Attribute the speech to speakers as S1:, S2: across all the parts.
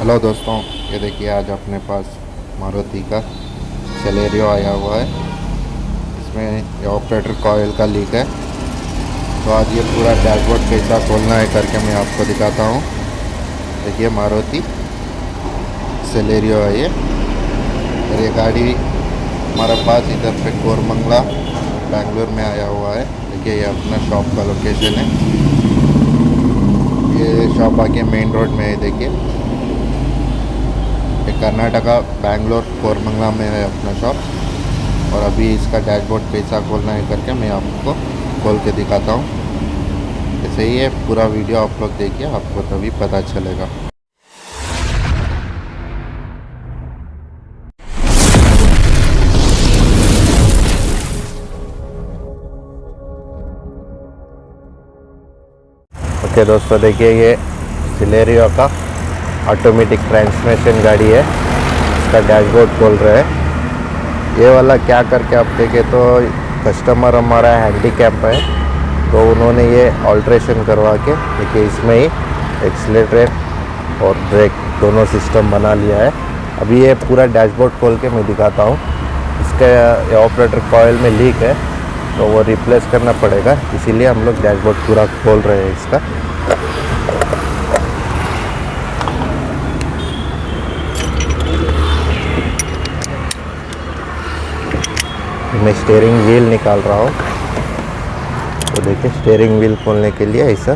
S1: Hello दोस्तों, ये देखिए आज अपने पास मारुति का सेलेरियो आया हुआ है। इसमें ये ऑपरेटर कॉइल का लीक है। तो आज ये पूरा डैशबोर्ड कैसा खोलना है करके मैं आपको दिखाता हूँ। देखिए मारुति सेलेरियो है ये, और ये गाड़ी हमारे पास इधर पे कोरमंगला बेंगलोर में आया हुआ है। देखिए ये अपना शॉप का लोकेशन है। ये शॉप आके मेन रोड में है। देखिए ये कर्नाटका बेंगलोर कोरमंगला में है अपना शॉप। और अभी इसका डैशबोर्ड कैसा खोलना है करके मैं आपको खोल के दिखाता हूँ। ऐसे ही है, पूरा वीडियो आप लोग देखिए, आपको तभी पता चलेगा। ओके दोस्तों, देखिए ये सेलेरियो का ऑटोमेटिक ट्रांसमिशन गाड़ी है। इसका डैशबोर्ड खोल रहे हैं। ये वाला क्या करके आप देखें तो कस्टमर हमारा हैंडीकैप है, तो उन्होंने ये ऑल्ट्रेशन करवा के देखिए इसमें ही एक्सीलरेटर और ब्रेक दोनों सिस्टम बना लिया है। अभी ये पूरा डैशबोर्ड खोल के मैं दिखाता हूँ। इसका ऑपरेटर कॉइल में लीक है, तो वो रिप्लेस करना पड़ेगा, इसीलिए हम लोग डैशबोर्ड पूरा खोल रहे हैं इसका। मैं स्टीयरिंग व्हील निकाल रहा हूँ, तो देखिए स्टीयरिंग व्हील खोलने के लिए ऐसा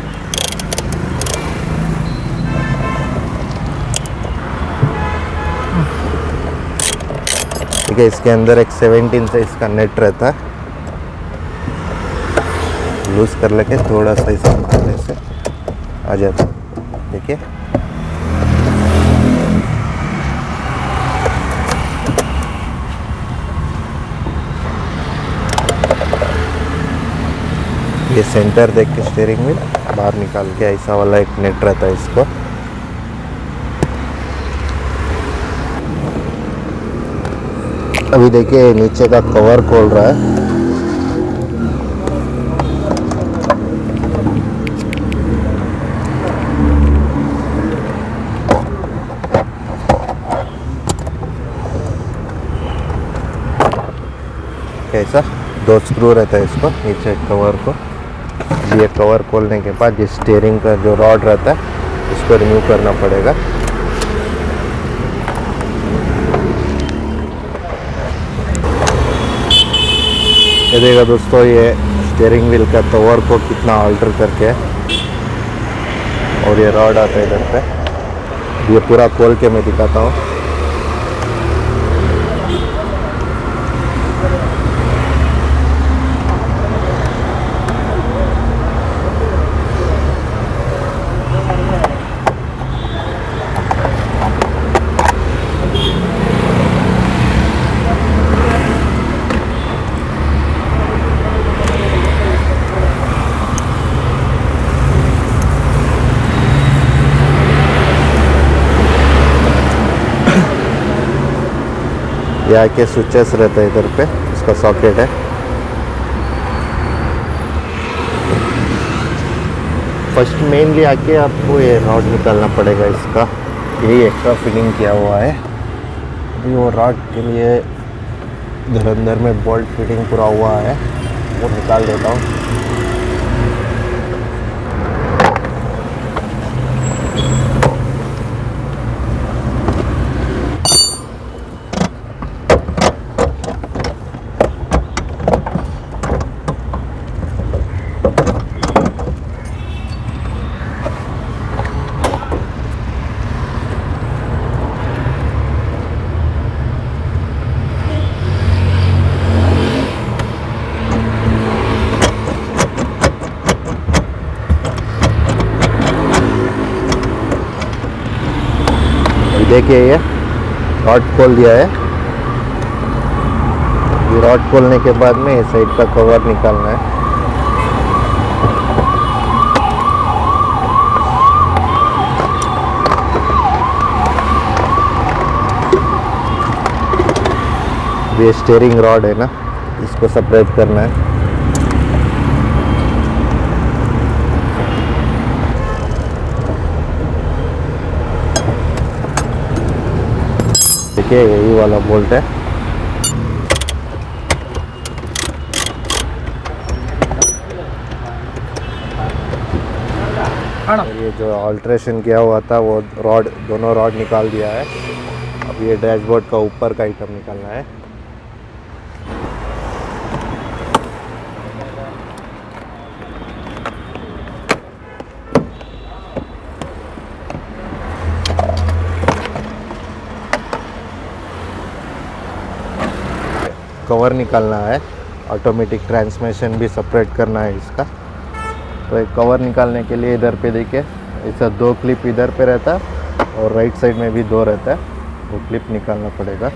S1: देखिए इसके अंदर एक 17 से इसका नेट रहता है। लूज कर लेके थोड़ा सा इसे मारने से आ जाता है। देखिए ये सेंटर देख के स्टीयरिंग व्हील बाहर निकाल के ऐसा वाला एक नेट रहता है इसको। अभी देखिए नीचे का कवर खोल रहा है। कैसा 2 स्क्रू रहता है इसको नीचे कवर को। ये कवर खोलने के बाद ये स्टीयरिंग का जो रॉड रहता है इसको रिमूव करना पड़ेगा। ये देखा दोस्तों, ये स्टीयरिंग व्हील का कवर को कितना अल्टर करके है, और ये रॉड आता है इधर पे। ये पूरा खोल के मैं दिखाता हूँ। यहाँ के स्विचेस रहता है इधर पे, इसका सॉकेट है। फर्स्ट मेनली आके आपको ये रॉड निकालना पड़ेगा इसका। यही एक्स्ट्रा फिटिंग किया हुआ है। अभी वो रॉड के लिए इधर अंदर में बोल्ट फिटिंग पूरा हुआ है, वो निकाल देता हूँ। देखिए ये रॉड खोल दिया है। ये रॉड खोलने के बाद में इस साइड का कवर निकालना है। ये स्टीयरिंग रॉड है ना, इसको सेपरेट करना है। देखिए यही वाला बोल्ट है। और ये जो ऑल्ट्रेशन किया हुआ था वो रॉड, दोनों रॉड निकाल दिया है। अब ये डैशबोर्ड का ऊपर का आइटम निकालना है। कवर निकालना है, ऑटोमेटिक ट्रांसमिशन भी सेपरेट करना है इसका। तो एक कवर निकालने के लिए इधर पे देखिए ऐसा 2 क्लिप इधर पे रहता है और राइट साइड में भी 2 रहता है, वो क्लिप निकालना पड़ेगा।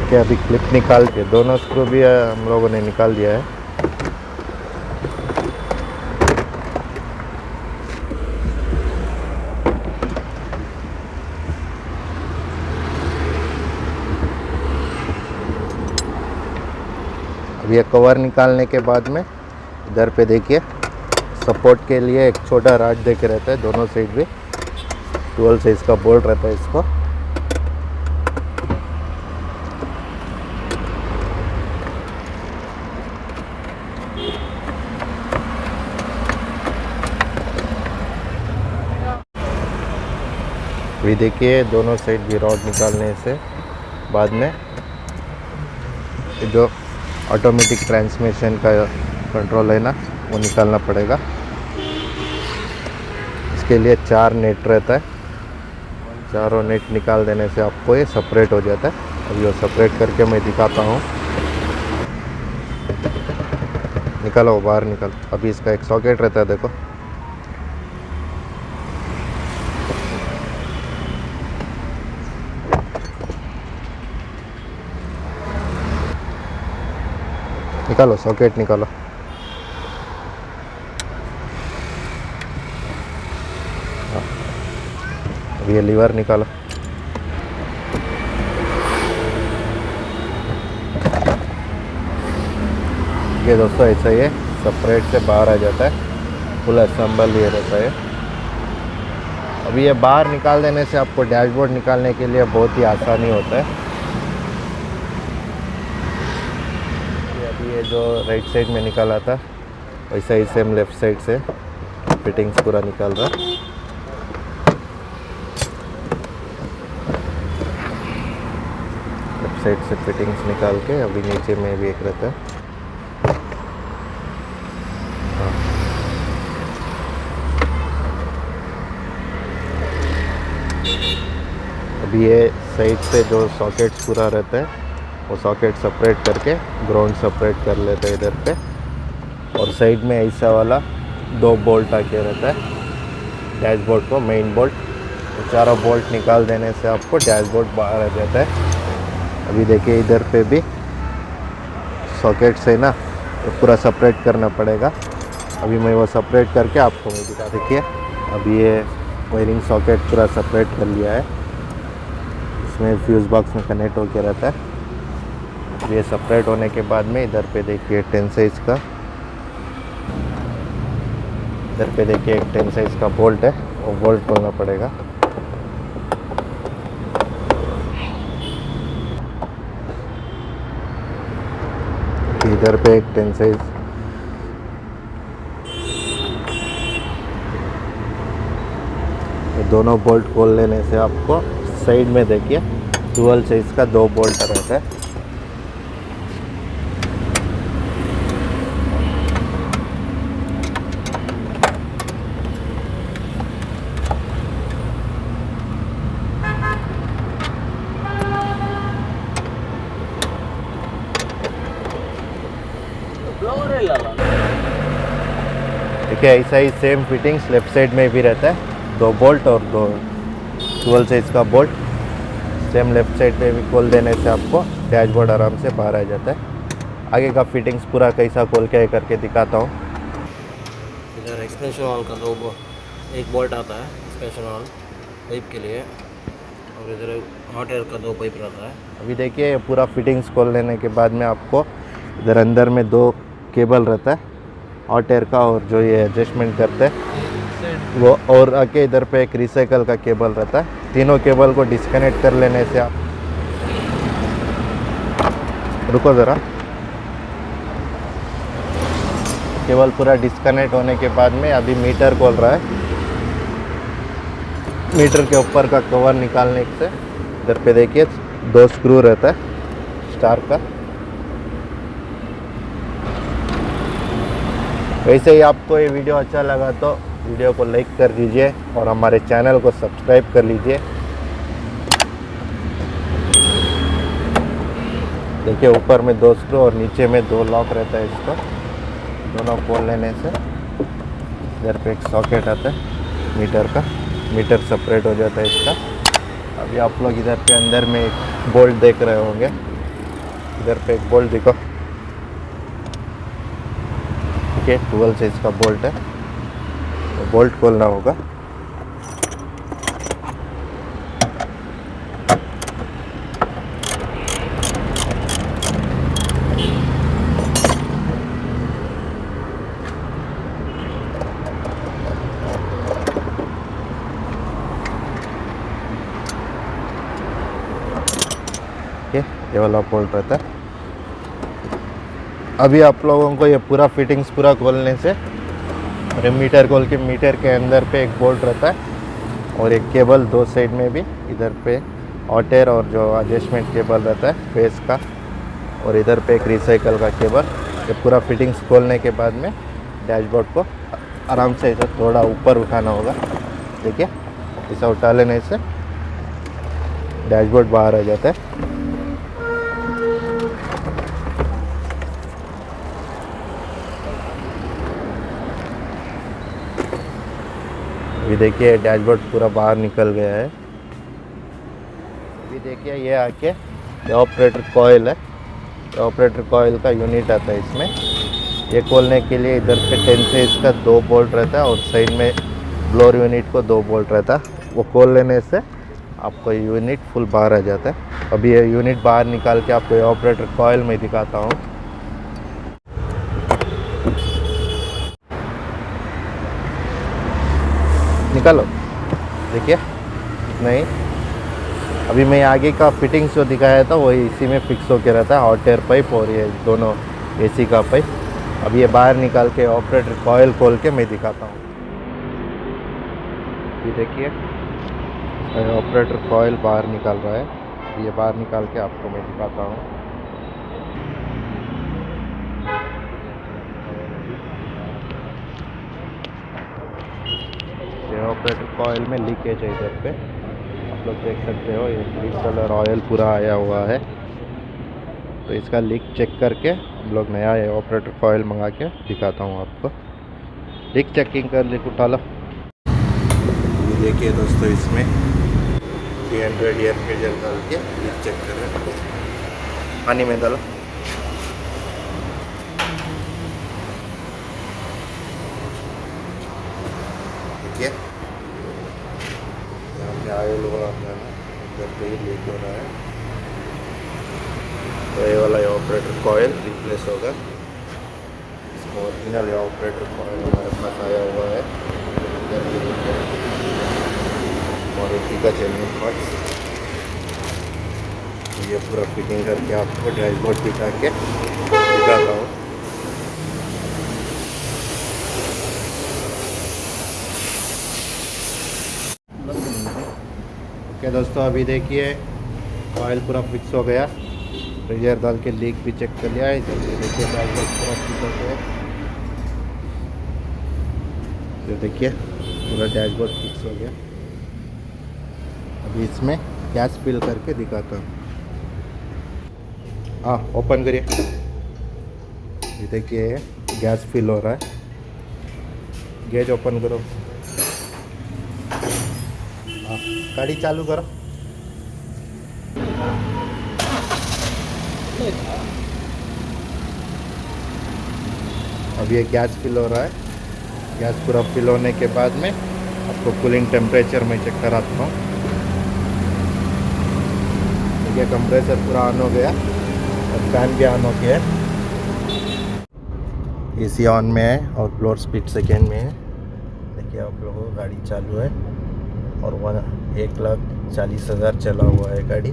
S1: क्या अभी क्लिप निकाल के दोनों स्क्रू भी हम लोगों ने निकाल दिया है। अब ये कवर निकालने के बाद में इधर पे देखिए सपोर्ट के लिए एक छोटा राड दे के रहता है, दोनों साइड भी 12 साइज का बोल्ट रहता है इसको। अभी देखिए दोनों साइड भी रॉड निकालने से बाद में जो ऑटोमेटिक ट्रांसमिशन का कंट्रोल है ना वो निकालना पड़ेगा। इसके लिए 4 नेट रहता है, चारों नेट निकाल देने से आपको ये सेपरेट हो जाता है। अभी वो सेपरेट करके मैं दिखाता हूँ। निकालो बाहर निकाल। अभी इसका एक सॉकेट रहता है देखो, निकालो सॉकेट निकालो। अब ये लीवर निकालो। ये दोस्तों ऐसा ही है, सेपरेट से बाहर आ जाता है, फुल असेंबल ये रहता है। अभी ये बाहर निकाल देने से आपको डैशबोर्ड निकालने के लिए बहुत ही आसानी होता है। ये जो राइट साइड में निकाला था वैसा ही सेम लेफ्ट साइड से फिटिंग्स पूरा निकाल रहा। लेफ्ट साइड से फिटिंग्स निकाल के अभी नीचे में भी एक रहता है। अभी ये साइड से जो सॉकेट्स पूरा रहता है वो सॉकेट सेपरेट करके ग्राउंड सेपरेट कर लेते हैं इधर पे। और साइड में ऐसा वाला 2 बोल्ट आके रहता है डैशबोर्ड को, मेन बोल्ट। तो चारों बोल्ट निकाल देने से आपको डैशबोर्ड बाहर आ जाता है। अभी देखिए इधर पे भी सॉकेट से ना तो पूरा सेपरेट करना पड़ेगा। अभी मैं वो सेपरेट करके आपको मैं दिखा। देखिए अभी ये वायरिंग सॉकेट पूरा सेपरेट कर लिया है, इसमें फ्यूज़ बॉक्स में कनेक्ट होके रहता है। ये सेपरेट होने के बाद में इधर पे देखिए 10 साइज का, इधर पे देखिए एक 10 साइज का बोल्ट है, वो बोल्ट खोलना पड़ेगा। इधर पे एक 10 साइज, दोनों बोल्ट खोल लेने से आपको साइड में देखिए 12 साइज का 2 बोल्ट रहता है। ठीक है, ऐसा ही सेम फिटिंग्स लेफ्ट साइड में भी रहता है, 2 बोल्ट और 2 12 साइज का बोल्ट सेम लेफ्ट साइड पे भी खोल देने से आपको डैशबोर्ड आराम से बाहर आ जाता है। आगे का फिटिंग्स पूरा कैसा खोल के करके दिखाता हूँ।
S2: इधर एक्सपेंशन वाल का 2 एक बोल्ट आता है एक्सपेंशन वाल पाइप के लिए, और इधर हॉट एयर का 2 पाइप रहता है।
S1: अभी देखिए ये पूरा फिटिंग्स खोल लेने के बाद में आपको इधर अंदर में 2 केबल रहता है हॉट एयर का, और जो ये एडजस्टमेंट करते हैं वो, और आके इधर पे एक रिसाइकल का केबल रहता है। तीनों केबल को डिस्कनेक्ट कर लेने से आप, रुको ज़रा, केबल पूरा डिस्कनेक्ट होने के बाद में अभी मीटर खोल रहा है। मीटर के ऊपर का कवर निकालने से इधर पे देखिए 2 स्क्रू रहता है स्टार का। वैसे ही आपको ये वीडियो अच्छा लगा तो वीडियो को लाइक कर दीजिए और हमारे चैनल को सब्सक्राइब कर लीजिए। देखिए ऊपर में 2 स्क्रू और नीचे में 2 लॉक रहता है, इसको दोनों खोल लेने से इधर पे एक सॉकेट आता है मीटर का, मीटर सेपरेट हो जाता है इसका। अभी आप लोग इधर पे अंदर में एक बोल्ट देख रहे होंगे, इधर पे एक बोल्ट देखो, ठीक है 12 साइज का बोल्ट है, तो बोल्ट खोलना होगा। ये वाला बोल्ट रहता है। अभी आप लोगों को ये पूरा फिटिंग्स पूरा खोलने से, और मीटर खोल के मीटर के अंदर पे एक बोल्ट रहता है और एक केबल 2 साइड में भी, इधर पे हॉट एयर और जो एडजस्टमेंट केबल रहता है फेस का, और इधर पे एक रिसाइकल का केबल। ये पूरा फिटिंग्स खोलने के बाद में डैशबोर्ड को आराम से ऐसा थोड़ा ऊपर उठाना होगा। देखिए ऐसा उठा लेने से डैशबोर्ड बाहर आ जाता है। अभी देखिए डैशबोर्ड पूरा बाहर निकल गया है। अभी देखिए ये आके ये ऑपरेटर कॉइल है, ये ऑपरेटर कॉइल का यूनिट आता है इसमें। ये खोलने के लिए इधर पे 10 से इसका 2 बोल्ट रहता है और साइड में ब्लोअर यूनिट को 2 बोल्ट रहता है। वो खोल लेने से आपको यूनिट फुल बाहर आ जाता है। अभी ये यूनिट बाहर निकाल के आपको ये ऑपरेटर कॉइल में दिखाता हूँ। निकालो, देखिए नहीं, अभी मैं आगे का फिटिंग्स जो दिखाया था वही इसी में फिक्स होके रहता है, हॉट एयर पाइप और ये दोनों एसी का पाइप। अब ये बाहर निकाल के ऑपरेटर कॉइल खोल के मैं दिखाता हूँ। ये देखिए ऑपरेटर कॉइल बाहर निकाल रहा है, ये बाहर निकाल के आपको मैं दिखाता हूँ। ऑपरेटर कॉइल में लीकेज है इधर पे, आप लोग देख सकते हो, ये ग्रीन कलर ऑयल पूरा आया हुआ है। तो इसका लीक चेक करके हम लोग नया ये ऑपरेटर कॉइल मंगा के दिखाता हूँ आपको। लीक चेकिंग कर लीक उठा लो। ये देखिए दोस्तों, इसमें 300 एयर प्रेशर डाल के लीक चेक कर रहे हैं। पानी में डालो। देखिए यहाँ पे ऑयल हुआ इधर पे ही लीक हो रहा है, तो ये वाला ऑपरेटर कॉइल रिप्लेस होगा। इसका ओरिजिनल ऑपरेटर कॉइल हमारे पास आया हुआ है, मारुति का जेन्युइन पार्ट्स। ये पूरा फिटिंग करके आपको डैशबोर्ड दिखा के दिखाता हूँ। ओके दोस्तों, अभी देखिए ऑयल पूरा फिक्स हो गया, प्रेशर डाल के लीक भी चेक कर लिया है। देखिए डैशबोर्ड पूरा फिक्स हो गया, ये देखिए पूरा डैशबोर्ड फिक्स हो गया। अभी इसमें गैस फिल करके दिखाता हूँ। हाँ ओपन करिए, ये देखिए गैस फिल हो रहा है। गेज ओपन करो, हाँ गाड़ी चालू करो। अब ये गैस फिल हो रहा है। गैस पूरा फिल होने के बाद में आपको कूलिंग टेम्परेचर में चेक कराता हूँ। देखिए कंप्रेसर पूरा ऑन हो गया और फैन भी ऑन हो गया। एसी ऑन में है और फ्लोर स्पीड सेकेंड में है। देखिए आप लोगों को गाड़ी चालू है और 1,40,000 चला हुआ है गाड़ी।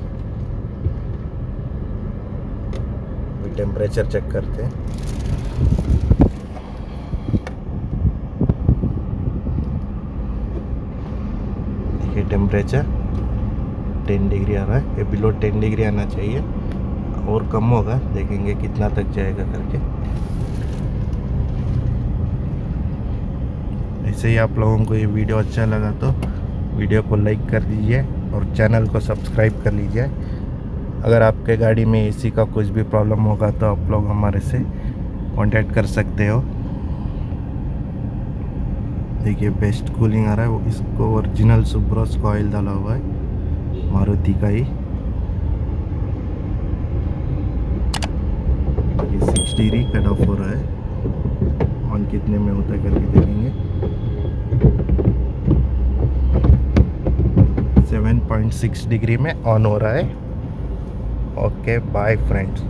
S1: अभी टेम्परेचर चेक करते हैं। देखिए टेम्परेचर 10 डिग्री आ रहा है, ये बिलो 10 डिग्री आना चाहिए और कम होगा, देखेंगे कितना तक जाएगा करके। ऐसे ही आप लोगों को ये वीडियो अच्छा लगा तो वीडियो को लाइक कर दीजिए और चैनल को सब्सक्राइब कर लीजिए। अगर आपके गाड़ी में एसी का कुछ भी प्रॉब्लम होगा तो आप लोग हमारे से कांटेक्ट कर सकते हो। देखिए बेस्ट कूलिंग आ रहा है, वो इसको ओरिजिनल सुब्रोस का ऑयल डाला हुआ है मारुति का ही। ये 6 डिग्री कट ऑफ हो रहा है, ऑन कितने में होता है करके देखेंगे। 7.6 डिग्री में ऑन हो रहा है। Okay bye friends.